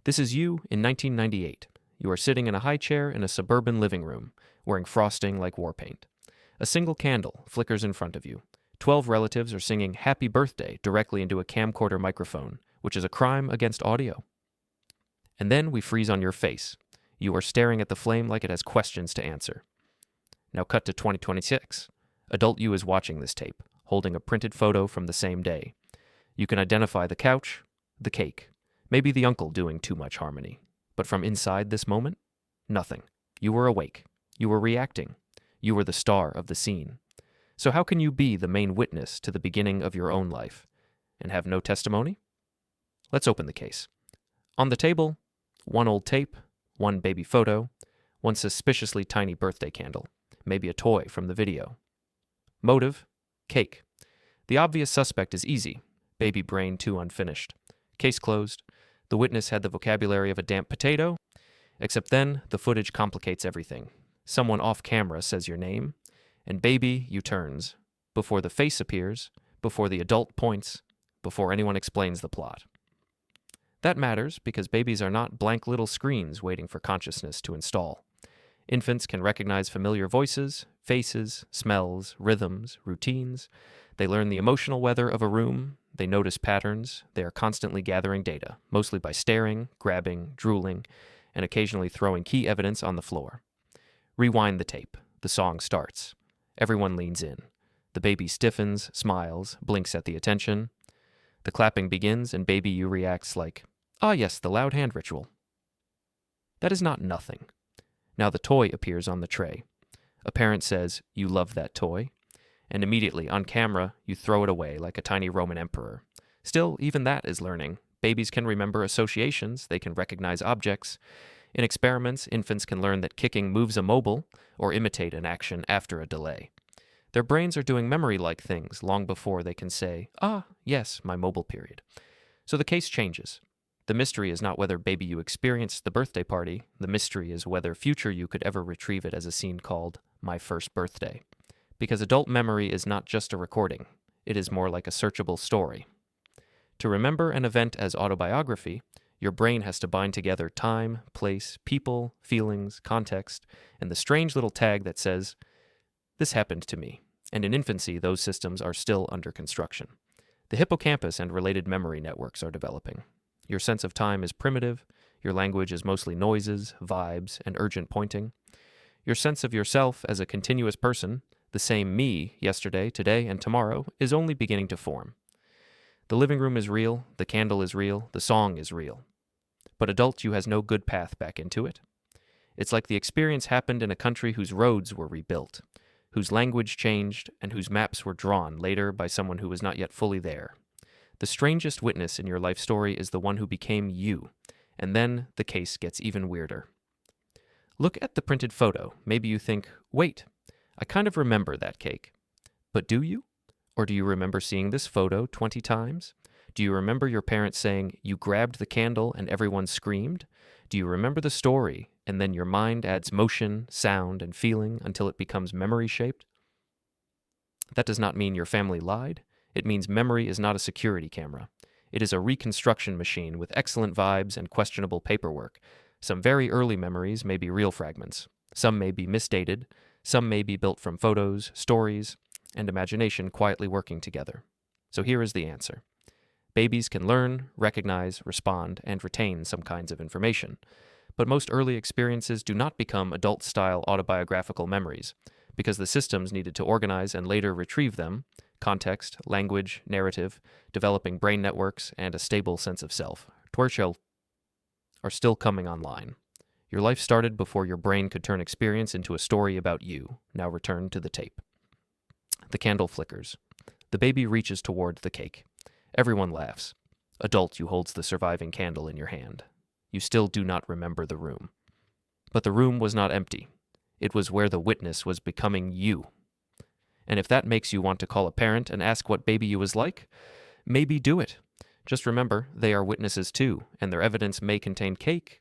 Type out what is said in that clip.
This is you in 1998. You are sitting in a high chair in a suburban living room, wearing frosting like war paint. A single candle flickers in front of you. 12 relatives are singing Happy Birthday directly into a camcorder microphone, which is a crime against audio. And then we freeze on your face. You are staring at the flame like it has questions to answer. Now cut to 2026. Adult you is watching this tape, holding a printed photo from the same day. You can identify the couch, the cake, maybe the uncle doing too much harmony. But from inside this moment, nothing. You were awake. You were reacting. You were the star of the scene. So how can you be the main witness to the beginning of your own life and have no testimony? Let's open the case. On the table, one old tape, one baby photo, one suspiciously tiny birthday candle, maybe a toy from the video. Motive, cake. The obvious suspect is easy, baby brain too unfinished. Case closed. The witness had the vocabulary of a damp potato, except then the footage complicates everything. Someone off camera says your name, and baby U-turns, before the face appears, before the adult points, before anyone explains the plot. That matters because babies are not blank little screens waiting for consciousness to install. Infants can recognize familiar voices, faces, smells, rhythms, routines. They learn the emotional weather of a room. They notice patterns. They are constantly gathering data, mostly by staring, grabbing, drooling, and occasionally throwing key evidence on the floor. Rewind the tape. The song starts. Everyone leans in. The baby stiffens, smiles, blinks at the attention. The clapping begins, and baby U reacts like, "Ah yes, the loud hand ritual." That is not nothing. Now the toy appears on the tray. A parent says, "You love that toy," and immediately, on camera, you throw it away like a tiny Roman emperor. Still, even that is learning. Babies can remember associations, they can recognize objects. In experiments, infants can learn that kicking moves a mobile or imitate an action after a delay. Their brains are doing memory-like things long before they can say, "Ah, yes, my mobile period." So the case changes. The mystery is not whether baby you experienced the birthday party. The mystery is whether future you could ever retrieve it as a scene called My First Birthday. Because adult memory is not just a recording. It is more like a searchable story. To remember an event as autobiography, your brain has to bind together time, place, people, feelings, context, and the strange little tag that says, "This happened to me." And in infancy, those systems are still under construction. The hippocampus and related memory networks are developing. Your sense of time is primitive. Your language is mostly noises, vibes, and urgent pointing. Your sense of yourself as a continuous person, the same me yesterday, today, and tomorrow, is only beginning to form. The living room is real, the candle is real, the song is real. But adult you has no good path back into it. It's like the experience happened in a country whose roads were rebuilt, whose language changed, and whose maps were drawn later by someone who was not yet fully there. The strangest witness in your life story is the one who became you, and then the case gets even weirder. Look at the printed photo. Maybe you think, wait, I kind of remember that cake. But do you? Or do you remember seeing this photo 20 times? Do you remember your parents saying, "You grabbed the candle and everyone screamed"? Do you remember the story, and then your mind adds motion, sound, and feeling until it becomes memory-shaped? That does not mean your family lied. It means memory is not a security camera. It is a reconstruction machine with excellent vibes and questionable paperwork. Some very early memories may be real fragments. Some may be misdated. Some may be built from photos, stories, and imagination quietly working together. So here is the answer. Babies can learn, recognize, respond, and retain some kinds of information. But most early experiences do not become adult-style autobiographical memories, because the systems needed to organize and later retrieve them, context, language, narrative, developing brain networks, and a stable sense of self, are still coming online. Your life started before your brain could turn experience into a story about you. Now return to the tape. The candle flickers. The baby reaches toward the cake. Everyone laughs. Adult you holds the surviving candle in your hand. You still do not remember the room. But the room was not empty. It was where the witness was becoming you. And if that makes you want to call a parent and ask what baby you was like, maybe do it. Just remember, they are witnesses too, and their evidence may contain cake